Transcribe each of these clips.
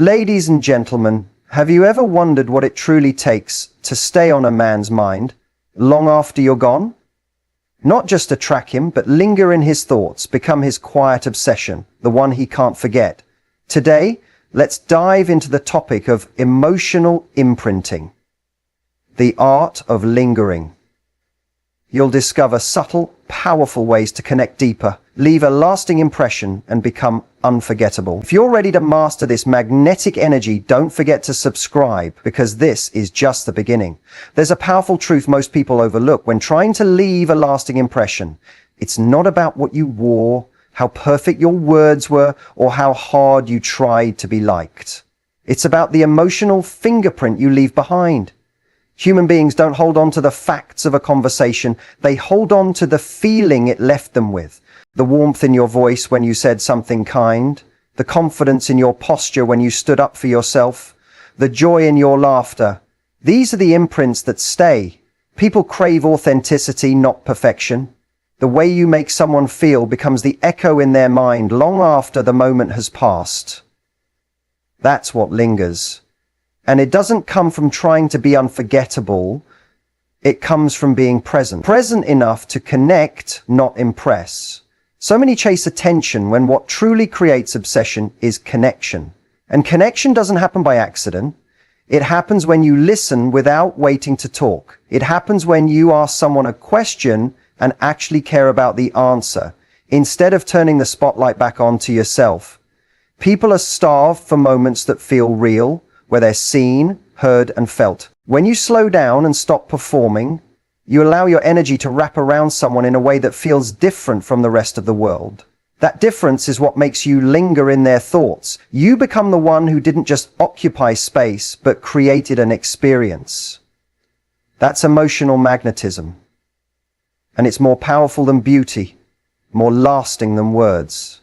Ladies and gentlemen, have you ever wondered what it truly takes to stay on a man's mind long after you're gone? Not just to track him, but linger in his thoughts, become his quiet obsession, the one he can't forget. Today, let's dive into the topic of emotional imprinting, the art of lingering. You'll discover subtle, powerful ways to connect deeper, leave a lasting impression, and become unforgettable. If you're ready to master this magnetic energy, don't forget to subscribe, because this is just the beginning. There's a powerful truth most people overlook when trying to leave a lasting impression. It's not about what you wore, how perfect your words were, or how hard you tried to be liked. It's about the emotional fingerprint you leave behind. Human beings don't hold on to the facts of a conversation. They hold on to the feeling it left them with. The warmth in your voice when you said something kind. The confidence in your posture when you stood up for yourself. The joy in your laughter. These are the imprints that stay. People crave authenticity, not perfection. The way you make someone feel becomes the echo in their mind long after the moment has passed. That's what lingers. And it doesn't come from trying to be unforgettable. It comes from being present. Present enough to connect, not impress. So many chase attention when what truly creates obsession is connection. And connection doesn't happen by accident. It happens when you listen without waiting to talk. It happens when you ask someone a question and actually care about the answer, instead of turning the spotlight back on to yourself. People are starved for moments that feel real, where they're seen, heard, and felt. When you slow down and stop performing, you allow your energy to wrap around someone in a way that feels different from the rest of the world. That difference is what makes you linger in their thoughts. You become the one who didn't just occupy space, but created an experience. That's emotional magnetism. And it's more powerful than beauty, more lasting than words.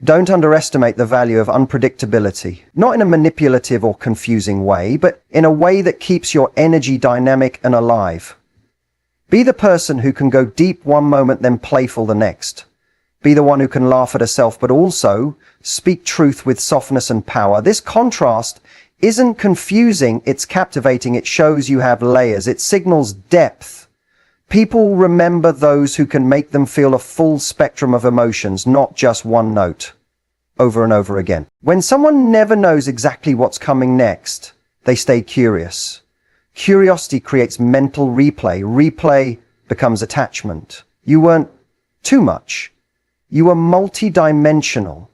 Don't underestimate the value of unpredictability, not in a manipulative or confusing way, but in a way that keeps your energy dynamic and alive. Be the person who can go deep one moment, then playful the next. Be the one who can laugh at herself, but also speak truth with softness and power. This contrast isn't confusing, it's captivating. It shows you have layers. It signals depth. People remember those who can make them feel a full spectrum of emotions, not just one note, over and over again. When someone never knows exactly what's coming next, they stay curious. Curiosity creates mental replay. Replay becomes attachment. You weren't too much. You were multi-dimensional.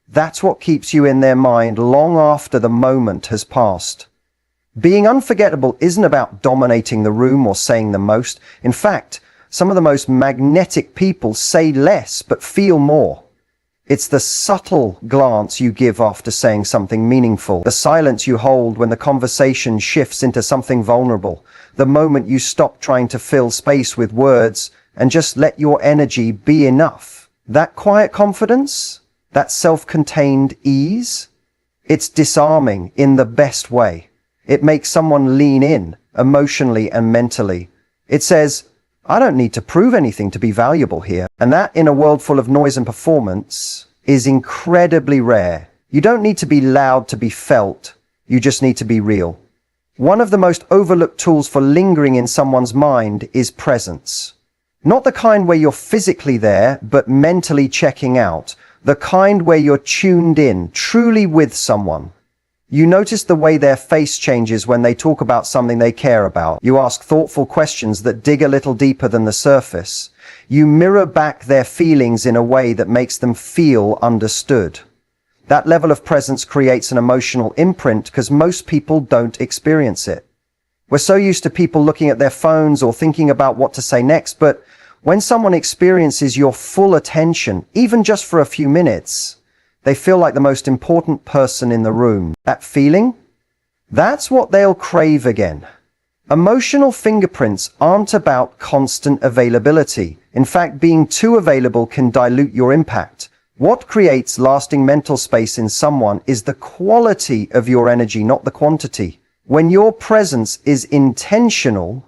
That's what keeps you in their mind long after the moment has passed. Being unforgettable isn't about dominating the room or saying the most. In fact, some of the most magnetic people say less but feel more. It's the subtle glance you give after saying something meaningful, the silence you hold when the conversation shifts into something vulnerable, the moment you stop trying to fill space with words and just let your energy be enough. That quiet confidence, that self-contained ease, it's disarming in the best way. It makes someone lean in, emotionally and mentally. It says, I don't need to prove anything to be valuable here. And that, in a world full of noise and performance, is incredibly rare. You don't need to be loud to be felt. You just need to be real. One of the most overlooked tools for lingering in someone's mind is presence. Not the kind where you're physically there, but mentally checking out. The kind where you're tuned in, truly with someone. You notice the way their face changes when they talk about something they care about. You ask thoughtful questions that dig a little deeper than the surface. You mirror back their feelings in a way that makes them feel understood. That level of presence creates an emotional imprint because most people don't experience it. We're so used to people looking at their phones or thinking about what to say next, but when someone experiences your full attention, even just for a few minutes, they feel like the most important person in the room. That feeling? That's what they'll crave again. Emotional fingerprints aren't about constant availability. In fact, being too available can dilute your impact. What creates lasting mental space in someone is the quality of your energy, not the quantity. When your presence is intentional,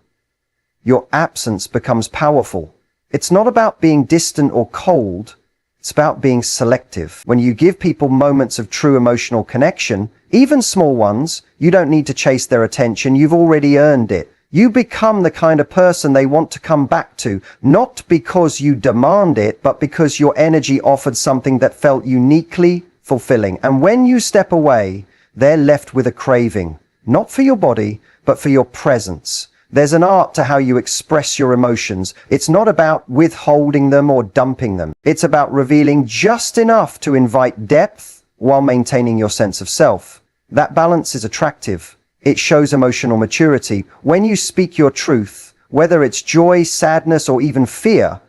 your absence becomes powerful. It's not about being distant or cold. It's about being selective. When you give people moments of true emotional connection, even small ones, you don't need to chase their attention. You've already earned it. You become the kind of person they want to come back to, not because you demand it, but because your energy offered something that felt uniquely fulfilling. And when you step away, they're left with a craving, not for your body, but for your presence. There's an art to how you express your emotions. It's not about withholding them or dumping them. It's about revealing just enough to invite depth while maintaining your sense of self. That balance is attractive. It shows emotional maturity. When you speak your truth, whether it's joy, sadness, or even fear,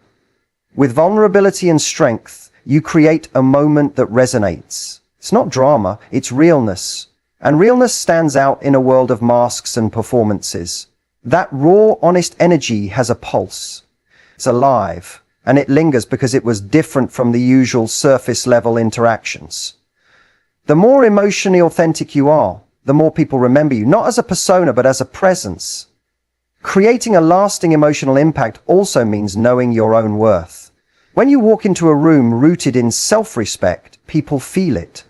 with vulnerability and strength, you create a moment that resonates. It's not drama, it's realness. And realness stands out in a world of masks and performances. That raw, honest energy has a pulse. It's alive, and it lingers because it was different from the usual surface-level interactions. The more emotionally authentic you are, the more people remember you, not as a persona, but as a presence. Creating a lasting emotional impact also means knowing your own worth. When you walk into a room rooted in self-respect, people feel it.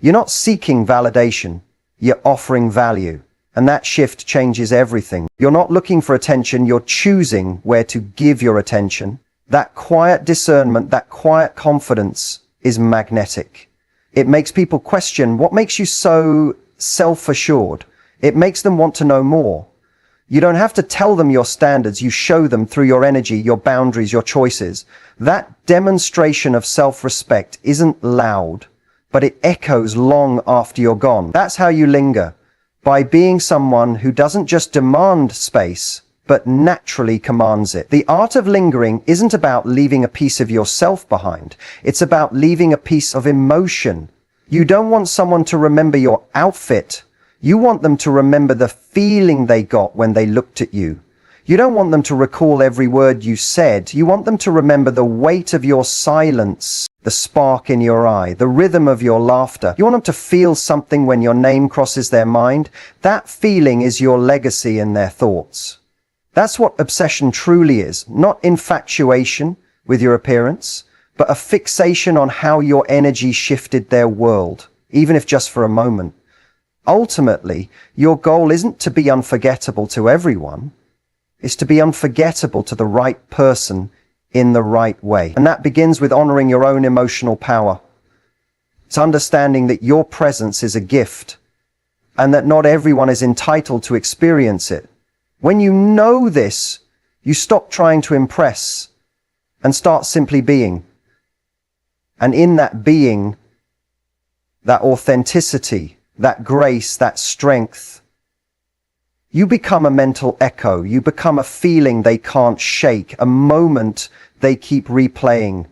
You're not seeking validation, you're offering value. And that shift changes everything. You're not looking for attention, you're choosing where to give your attention. That quiet discernment, that quiet confidence is magnetic. It makes people question, what makes you so self-assured? It makes them want to know more. You don't have to tell them your standards, you show them through your energy, your boundaries, your choices. That demonstration of self-respect isn't loud, but it echoes long after you're gone. That's how you linger, by being someone who doesn't just demand space, but naturally commands it. The art of lingering isn't about leaving a piece of yourself behind. It's about leaving a piece of emotion. You don't want someone to remember your outfit. You want them to remember the feeling they got when they looked at you. You don't want them to recall every word you said. You want them to remember the weight of your silence, the spark in your eye, the rhythm of your laughter. You want them to feel something when your name crosses their mind. That feeling is your legacy in their thoughts. That's what obsession truly is, not infatuation with your appearance, but a fixation on how your energy shifted their world, even if just for a moment. Ultimately, your goal isn't to be unforgettable to everyone. It's to be unforgettable to the right person in the right way. And that begins with honoring your own emotional power. It's understanding that your presence is a gift and that not everyone is entitled to experience it. When you know this, you stop trying to impress and start simply being. And in that being, that authenticity, that grace, that strength, you become a mental echo. You become a feeling they can't shake, a moment they keep replaying.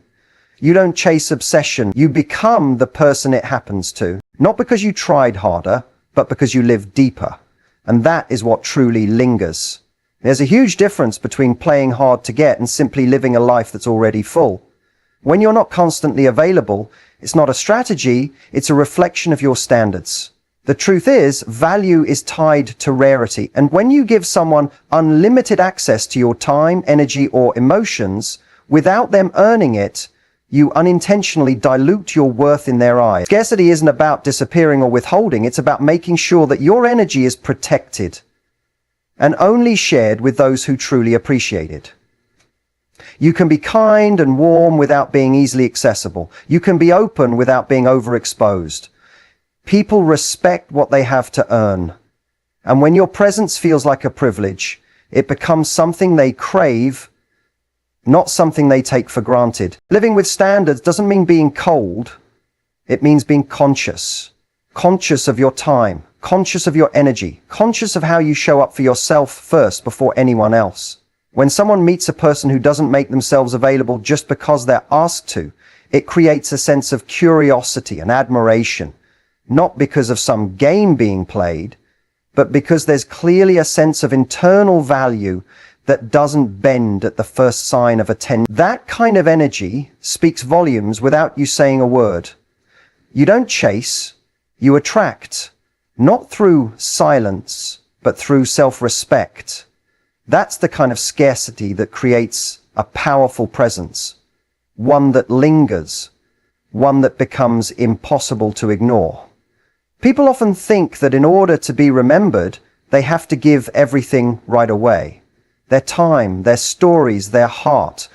You don't chase obsession. You become the person it happens to, not because you tried harder, but because you live deeper. And that is what truly lingers. There's a huge difference between playing hard to get and simply living a life that's already full. When you're not constantly available, it's not a strategy, it's a reflection of your standards. The truth is, value is tied to rarity. And when you give someone unlimited access to your time, energy, or emotions without them earning it, you unintentionally dilute your worth in their eyes. Scarcity isn't about disappearing or withholding. It's about making sure that your energy is protected and only shared with those who truly appreciate it. You can be kind and warm without being easily accessible. You can be open without being overexposed. People respect what they have to earn. And when your presence feels like a privilege, it becomes something they crave, not something they take for granted. Living with standards doesn't mean being cold. It means being conscious. Conscious of your time, conscious of your energy, conscious of how you show up for yourself first before anyone else. When someone meets a person who doesn't make themselves available just because they're asked to, it creates a sense of curiosity and admiration, not because of some game being played, but because there's clearly a sense of internal value that doesn't bend at the first sign of attention. That kind of energy speaks volumes without you saying a word. You don't chase, you attract, not through silence, but through self-respect. That's the kind of scarcity that creates a powerful presence. one that lingers, one that becomes impossible to ignore. People often think that in order to be remembered, they have to give everything right away. Their time, their stories, their heart.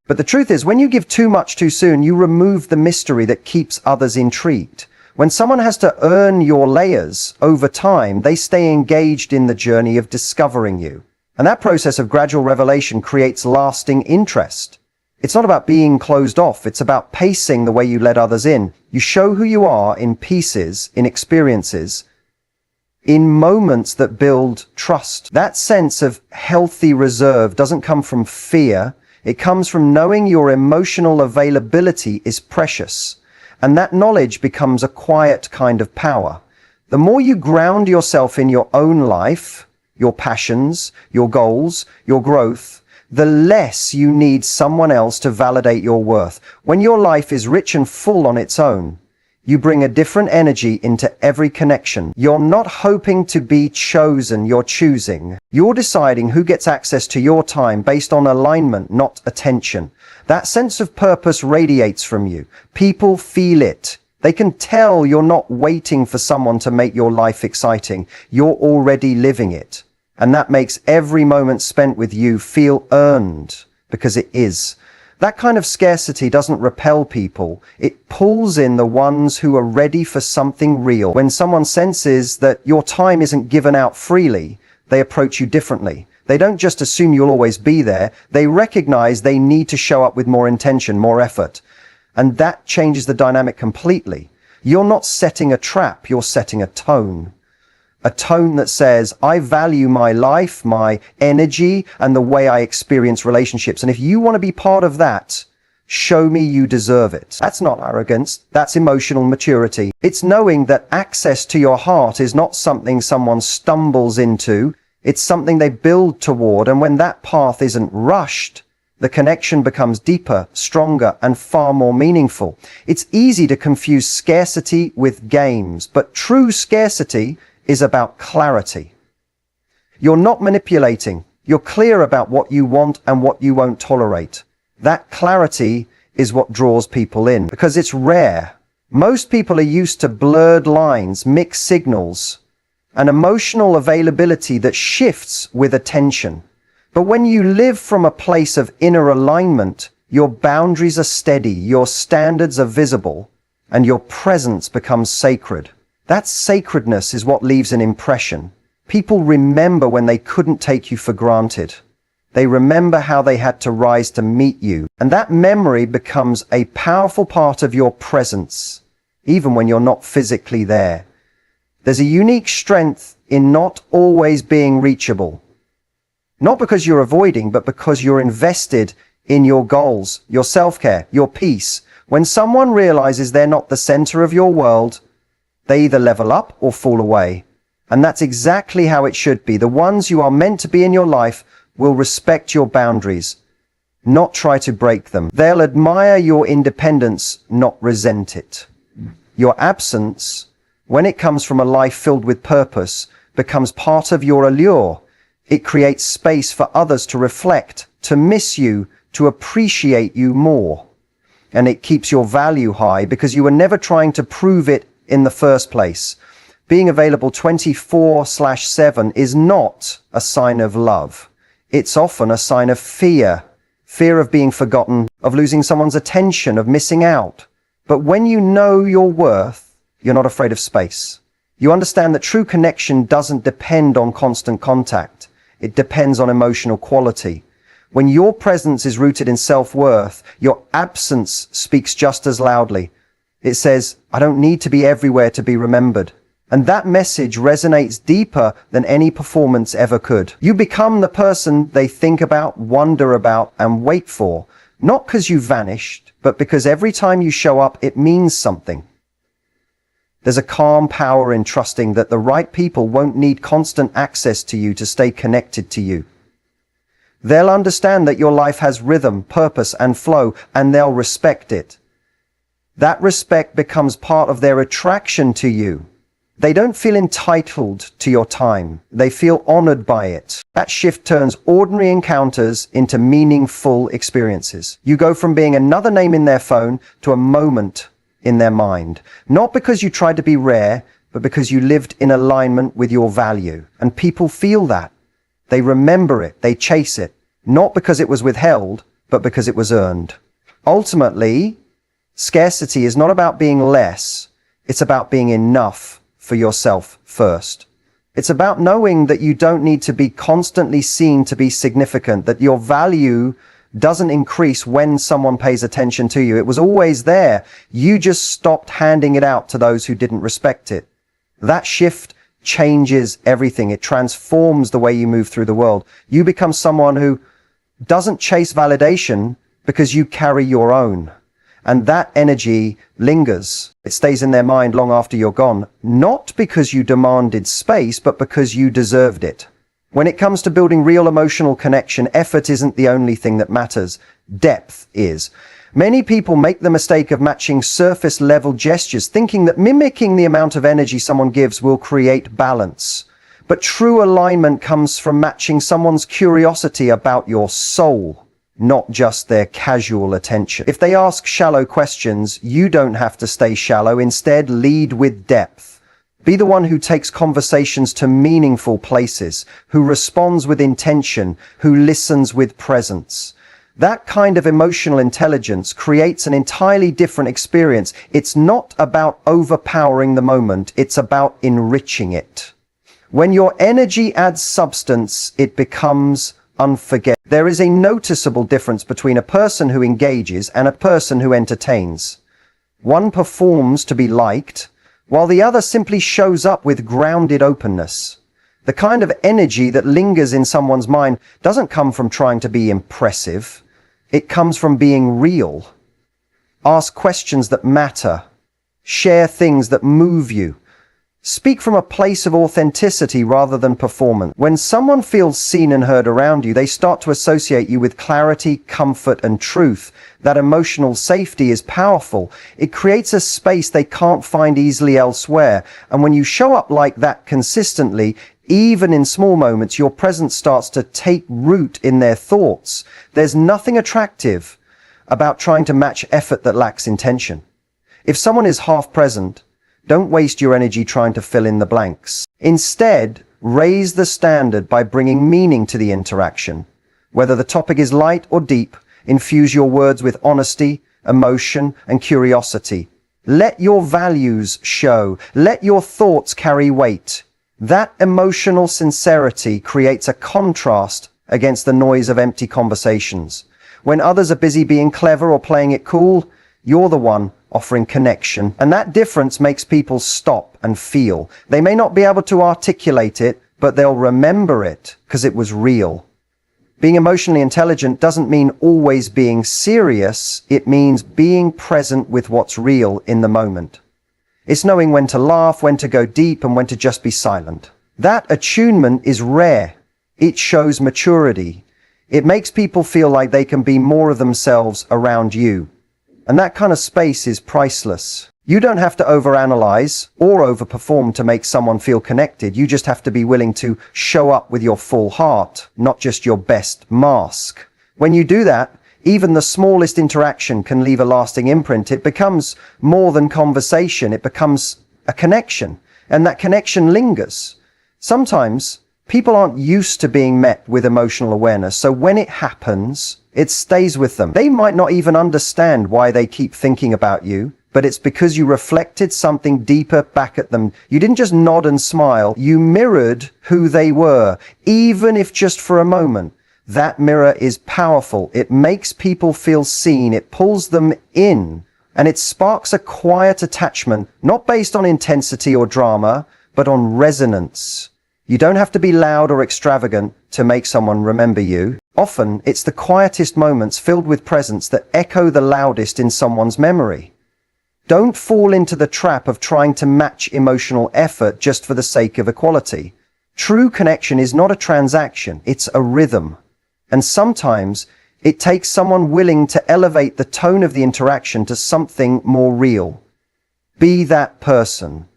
But the truth is, when you give too much too soon, you remove the mystery that keeps others intrigued. When someone has to earn your layers over time, they stay engaged in the journey of discovering you. And that process of gradual revelation creates lasting interest. It's not about being closed off, it's about pacing the way you let others in. You show who you are in pieces, in experiences, in moments that build trust. That sense of healthy reserve doesn't come from fear, it comes from knowing your emotional availability is precious. And that knowledge becomes a quiet kind of power. The more you ground yourself in your own life, your passions, your goals, your growth, the less you need someone else to validate your worth. When your life is rich and full on its own, you bring a different energy into every connection. You're not hoping to be chosen, you're choosing. You're deciding who gets access to your time based on alignment, not attention. That sense of purpose radiates from you. People feel it. They can tell you're not waiting for someone to make your life exciting. You're already living it. And that makes every moment spent with you feel earned, because it is. That kind of scarcity doesn't repel people. It pulls in the ones who are ready for something real. When someone senses that your time isn't given out freely, they approach you differently. They don't just assume you'll always be there. They recognize they need to show up with more intention, more effort. And that changes the dynamic completely. You're not setting a trap, you're setting a tone. A tone that says, I value my life, my energy, and the way I experience relationships. And if you want to be part of that, show me you deserve it. That's not arrogance. That's emotional maturity. It's knowing that access to your heart is not something someone stumbles into. It's something they build toward. And when that path isn't rushed, the connection becomes deeper, stronger, and far more meaningful. It's easy to confuse scarcity with games, but true scarcity is about clarity. You're not manipulating. You're clear about what you want and what you won't tolerate. That clarity is what draws people in, because it's rare. Most people are used to blurred lines, mixed signals, and emotional availability that shifts with attention. But when you live from a place of inner alignment, your boundaries are steady, your standards are visible, and your presence becomes sacred. That sacredness is what leaves an impression. People remember when they couldn't take you for granted. They remember how they had to rise to meet you. And that memory becomes a powerful part of your presence, even when you're not physically there. There's a unique strength in not always being reachable. Not because you're avoiding, but because you're invested in your goals, your self-care, your peace. When someone realizes they're not the center of your world, they either level up or fall away. And that's exactly how it should be. The ones you are meant to be in your life will respect your boundaries, not try to break them. They'll admire your independence, not resent it. Your absence, when it comes from a life filled with purpose, becomes part of your allure. It creates space for others to reflect, to miss you, to appreciate you more. And it keeps your value high because you were never trying to prove it in the first place. Being available 24/7 is not a sign of love. It's often a sign of fear. Fear of being forgotten, of losing someone's attention, of missing out. But when you know your worth, you're not afraid of space. You understand that true connection doesn't depend on constant contact. It depends on emotional quality. When your presence is rooted in self-worth, your absence speaks just as loudly. It says, I don't need to be everywhere to be remembered. And that message resonates deeper than any performance ever could. You become the person they think about, wonder about, and wait for. Not because you vanished, but because every time you show up, it means something. There's a calm power in trusting that the right people won't need constant access to you to stay connected to you. They'll understand that your life has rhythm, purpose, and flow, and they'll respect it. That respect becomes part of their attraction to you. They don't feel entitled to your time. They feel honored by it. That shift turns ordinary encounters into meaningful experiences. You go from being another name in their phone to a moment in their mind. Not because you tried to be rare, but because you lived in alignment with your value. And people feel that. They remember it. They chase it. Not because it was withheld, but because it was earned. Ultimately, scarcity is not about being less. It's about being enough for yourself first. It's about knowing that you don't need to be constantly seen to be significant, that your value doesn't increase when someone pays attention to you. It was always there. You just stopped handing it out to those who didn't respect it. That shift changes everything. It transforms the way you move through the world. You become someone who doesn't chase validation because you carry your own. And that energy lingers. It stays in their mind long after you're gone, not because you demanded space, but because you deserved it. When it comes to building real emotional connection, effort isn't the only thing that matters. Depth is. Many people make the mistake of matching surface level gestures, thinking that mimicking the amount of energy someone gives will create balance. But true alignment comes from matching someone's curiosity about your soul, not just their casual attention. If they ask shallow questions, you don't have to stay shallow. Instead, lead with depth. Be the one who takes conversations to meaningful places, who responds with intention, who listens with presence. That kind of emotional intelligence creates an entirely different experience. It's not about overpowering the moment. It's about enriching it. When your energy adds substance, it becomes unforgettable. There is a noticeable difference between a person who engages and a person who entertains. One performs to be liked, while the other simply shows up with grounded openness. The kind of energy that lingers in someone's mind doesn't come from trying to be impressive. It comes from being real. Ask questions that matter. Share things that move you. Speak from a place of authenticity rather than performance. When someone feels seen and heard around you, they start to associate you with clarity, comfort, and truth. That emotional safety is powerful. It creates a space they can't find easily elsewhere. And when you show up like that consistently, even in small moments, your presence starts to take root in their thoughts. There's nothing attractive about trying to match effort that lacks intention. If someone is half present, don't waste your energy trying to fill in the blanks. Instead, raise the standard by bringing meaning to the interaction. Whether the topic is light or deep, infuse your words with honesty, emotion, and curiosity. Let your values show. Let your thoughts carry weight. That emotional sincerity creates a contrast against the noise of empty conversations. When others are busy being clever or playing it cool, you're the one offering connection. And that difference makes people stop and feel. They may not be able to articulate it, but they'll remember it because it was real. Being emotionally intelligent doesn't mean always being serious. It means being present with what's real in the moment. It's knowing when to laugh, when to go deep, and when to just be silent. That attunement is rare. It shows maturity. It makes people feel like they can be more of themselves around you. And that kind of space is priceless. You don't have to overanalyze or overperform to make someone feel connected. You just have to be willing to show up with your full heart, not just your best mask. When you do that, even the smallest interaction can leave a lasting imprint. It becomes more than conversation. It becomes a connection, and that connection lingers. Sometimes people aren't used to being met with emotional awareness, so when it happens, it stays with them. They might not even understand why they keep thinking about you, but it's because you reflected something deeper back at them. You didn't just nod and smile. You mirrored who they were, even if just for a moment. That mirror is powerful. It makes people feel seen. It pulls them in, and it sparks a quiet attachment, not based on intensity or drama, but on resonance. You don't have to be loud or extravagant to make someone remember you. Often, it's the quietest moments filled with presence that echo the loudest in someone's memory. Don't fall into the trap of trying to match emotional effort just for the sake of equality. True connection is not a transaction, it's a rhythm. And sometimes, it takes someone willing to elevate the tone of the interaction to something more real. Be that person.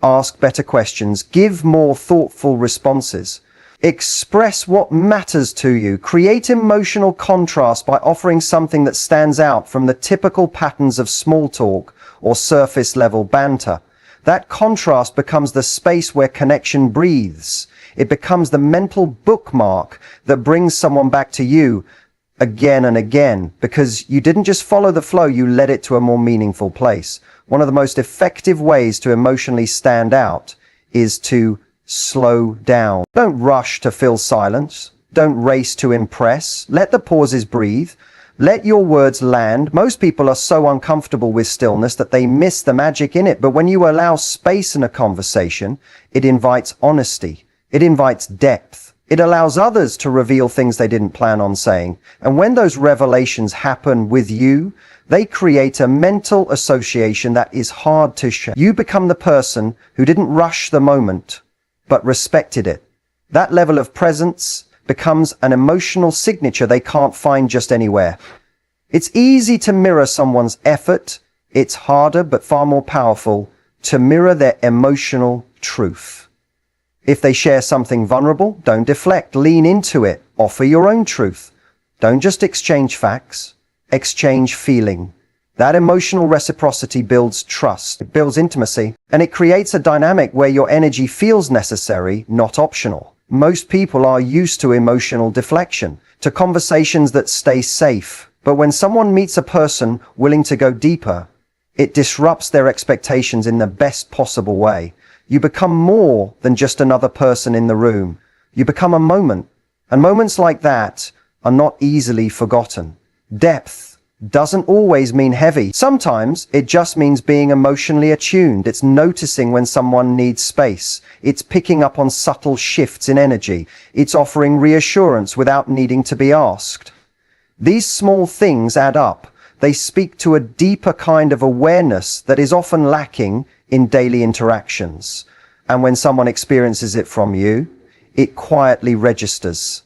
ask better questions, give more thoughtful responses. Express what matters to you. Create emotional contrast by offering something that stands out from the typical patterns of small talk or surface level banter. That contrast becomes the space where connection breathes. It becomes the mental bookmark that brings someone back to you again and again, because you didn't just follow the flow, you led it to a more meaningful place. One of the most effective ways to emotionally stand out is to slow down. Don't rush to fill silence. Don't race to impress. Let the pauses breathe. Let your words land. Most people are so uncomfortable with stillness that they miss the magic in it. But when you allow space in a conversation, it invites honesty. It invites depth. It allows others to reveal things they didn't plan on saying. And when those revelations happen with you, they create a mental association that is hard to shake. You become the person who didn't rush the moment, but respected it. That level of presence becomes an emotional signature they can't find just anywhere. It's easy to mirror someone's effort. It's harder, but far more powerful, to mirror their emotional truth. If they share something vulnerable, don't deflect, lean into it, offer your own truth. Don't just exchange facts, exchange feeling. That emotional reciprocity builds trust, it builds intimacy, and it creates a dynamic where your energy feels necessary, not optional. Most people are used to emotional deflection, to conversations that stay safe. But when someone meets a person willing to go deeper, it disrupts their expectations in the best possible way. You become more than just another person in the room. You become a moment, and moments like that are not easily forgotten. Depth doesn't always mean heavy. Sometimes it just means being emotionally attuned. It's noticing when someone needs space. It's picking up on subtle shifts in energy. It's offering reassurance without needing to be asked. These small things add up. They speak to a deeper kind of awareness that is often lacking in daily interactions. And when someone experiences it from you, it quietly registers.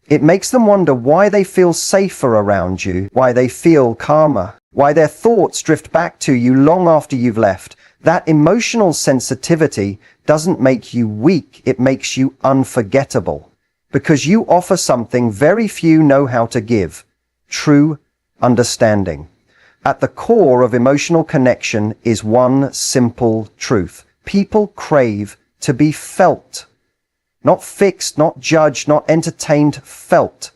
It makes them wonder why they feel safer around you, why they feel calmer, why their thoughts drift back to you long after you've left. That emotional sensitivity doesn't make you weak, it makes you unforgettable. Because you offer something very few know how to give: true understanding. At the core of emotional connection is one simple truth. People crave to be felt. Not fixed, not judged, not entertained, felt.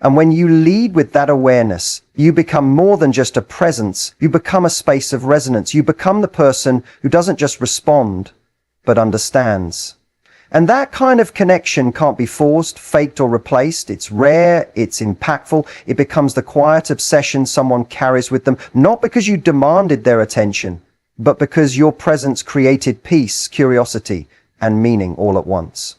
And when you lead with that awareness, you become more than just a presence. You become a space of resonance. You become the person who doesn't just respond, but understands. And that kind of connection can't be forced, faked, or replaced. It's rare, it's impactful. It becomes the quiet obsession someone carries with them, not because you demanded their attention, but because your presence created peace, curiosity, and meaning all at once.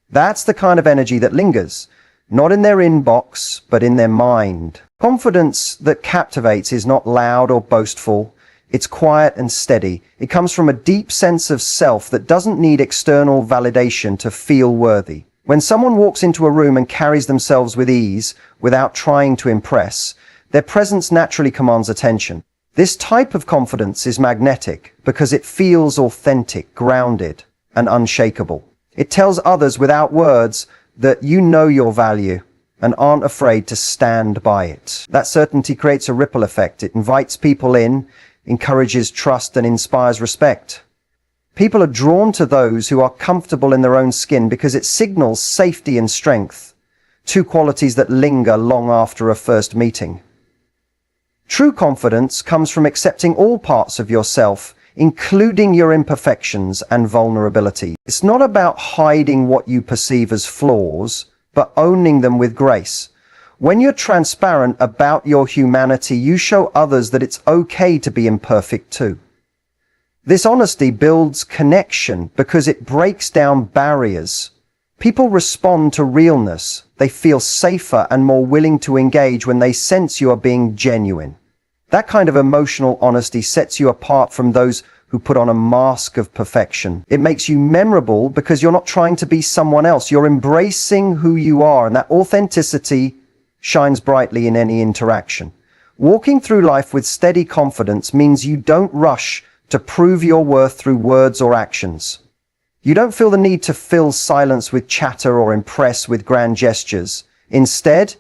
That's the kind of energy that lingers, not in their inbox, but in their mind. Confidence that captivates is not loud or boastful. It's quiet and steady. It comes from a deep sense of self that doesn't need external validation to feel worthy. When someone walks into a room and carries themselves with ease, without trying to impress, their presence naturally commands attention. This type of confidence is magnetic because it feels authentic, grounded, and unshakable. It tells others without words that you know your value and aren't afraid to stand by it. That certainty creates a ripple effect. It invites people in, encourages trust, and inspires respect. People are drawn to those who are comfortable in their own skin because it signals safety and strength, two qualities that linger long after a first meeting. True confidence comes from accepting all parts of yourself, including your imperfections and vulnerability. It's not about hiding what you perceive as flaws, but owning them with grace. When you're transparent about your humanity, you show others that it's okay to be imperfect too. This honesty builds connection because it breaks down barriers. People respond to realness. They feel safer and more willing to engage when they sense you are being genuine. That kind of emotional honesty sets you apart from those who put on a mask of perfection. It makes you memorable because you're not trying to be someone else. You're embracing who you are, and that authenticity shines brightly in any interaction. Walking through life with steady confidence means you don't rush to prove your worth through words or actions. You don't feel the need to fill silence with chatter or impress with grand gestures. Instead,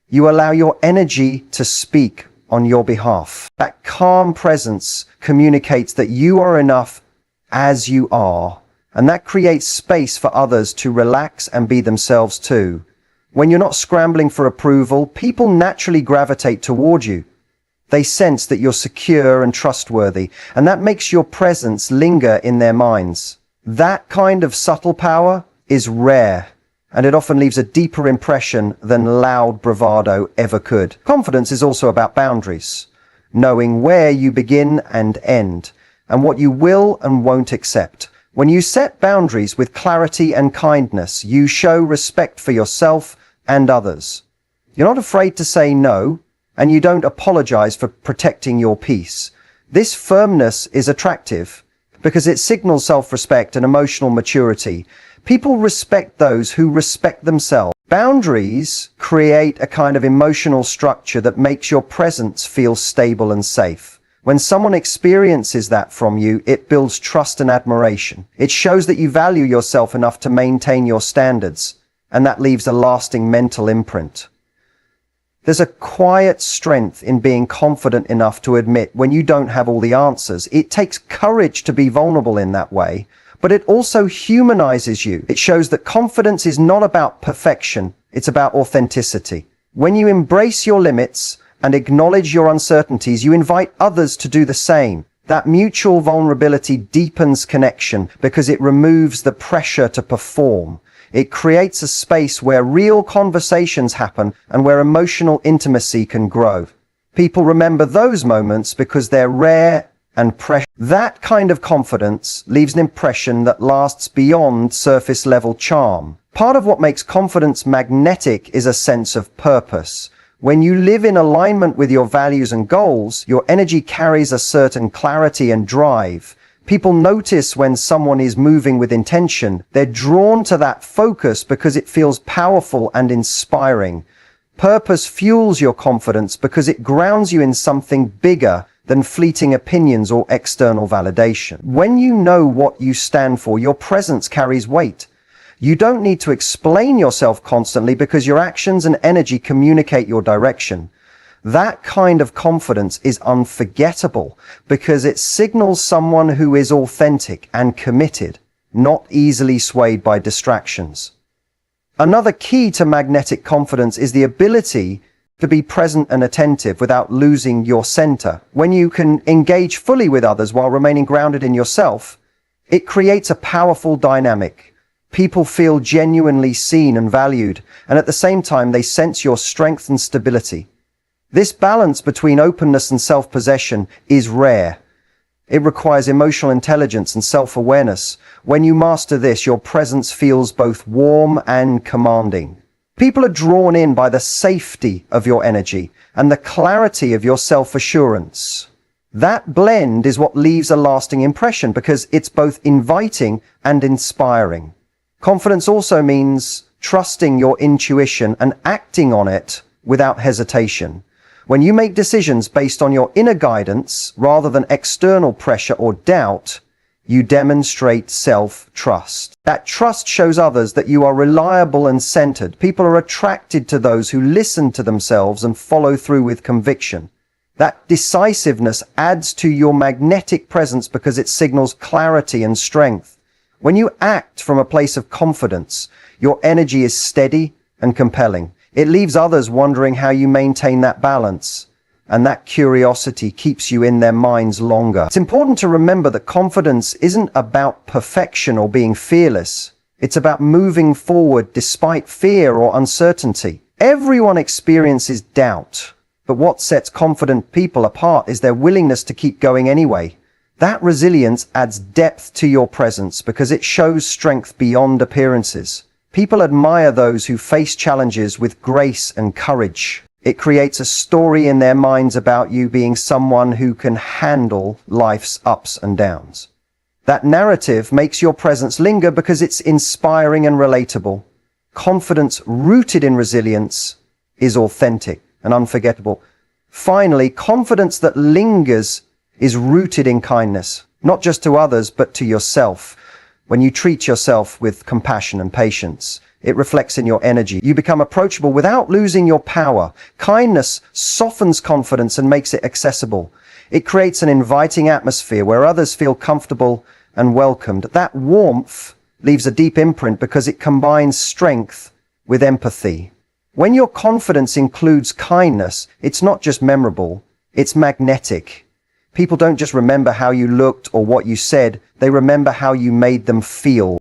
you allow your energy to speak on your behalf. That calm presence communicates that you are enough as you are, and that creates space for others to relax and be themselves too. When you're not scrambling for approval, people naturally gravitate toward you. They sense that you're secure and trustworthy, and that makes your presence linger in their minds. That kind of subtle power is rare, and it often leaves a deeper impression than loud bravado ever could. Confidence is also about boundaries, knowing where you begin and end, and what you will and won't accept. When you set boundaries with clarity and kindness, you show respect for yourself and others. You're not afraid to say no, and you don't apologize for protecting your peace. This firmness is attractive because it signals self-respect and emotional maturity. People respect those who respect themselves. Boundaries create a kind of emotional structure that makes your presence feel stable and safe. When someone experiences that from you, it builds trust and admiration. It shows that you value yourself enough to maintain your standards, and that leaves a lasting mental imprint. There's a quiet strength in being confident enough to admit when you don't have all the answers. It takes courage to be vulnerable in that way, but it also humanizes you. It shows that confidence is not about perfection, it's about authenticity. When you embrace your limits and acknowledge your uncertainties, you invite others to do the same. That mutual vulnerability deepens connection because it removes the pressure to perform. It creates a space where real conversations happen and where emotional intimacy can grow. People remember those moments because they're rare and precious. That kind of confidence leaves an impression that lasts beyond surface-level charm. Part of what makes confidence magnetic is a sense of purpose. When you live in alignment with your values and goals, your energy carries a certain clarity and drive. People notice when someone is moving with intention. They're drawn to that focus because it feels powerful and inspiring. Purpose fuels your confidence because it grounds you in something bigger than fleeting opinions or external validation. When you know what you stand for, your presence carries weight. You don't need to explain yourself constantly because your actions and energy communicate your direction. That kind of confidence is unforgettable because it signals someone who is authentic and committed, not easily swayed by distractions. Another key to magnetic confidence is the ability to be present and attentive without losing your center. When you can engage fully with others while remaining grounded in yourself, it creates a powerful dynamic. People feel genuinely seen and valued, and at the same time they sense your strength and stability. This balance between openness and self-possession is rare. It requires emotional intelligence and self-awareness. When you master this, your presence feels both warm and commanding. People are drawn in by the safety of your energy and the clarity of your self-assurance. That blend is what leaves a lasting impression because it's both inviting and inspiring. Confidence also means trusting your intuition and acting on it without hesitation. When you make decisions based on your inner guidance rather than external pressure or doubt, you demonstrate self-trust. That trust shows others that you are reliable and centered. People are attracted to those who listen to themselves and follow through with conviction. That decisiveness adds to your magnetic presence because it signals clarity and strength. When you act from a place of confidence, your energy is steady and compelling. It leaves others wondering how you maintain that balance, and that curiosity keeps you in their minds longer. It's important to remember that confidence isn't about perfection or being fearless. It's about moving forward despite fear or uncertainty. Everyone experiences doubt, but what sets confident people apart is their willingness to keep going anyway. That resilience adds depth to your presence because it shows strength beyond appearances. People admire those who face challenges with grace and courage. It creates a story in their minds about you being someone who can handle life's ups and downs. That narrative makes your presence linger because it's inspiring and relatable. Confidence rooted in resilience is authentic and unforgettable. Finally, confidence that lingers is rooted in kindness. not just to others, but to yourself. When you treat yourself with compassion and patience, it reflects in your energy. You become approachable without losing your power. Kindness softens confidence and makes it accessible. It creates an inviting atmosphere where others feel comfortable and welcomed. That warmth leaves a deep imprint because it combines strength with empathy. When your confidence includes kindness, it's not just memorable, it's magnetic. People don't just remember how you looked or what you said, they remember how you made them feel.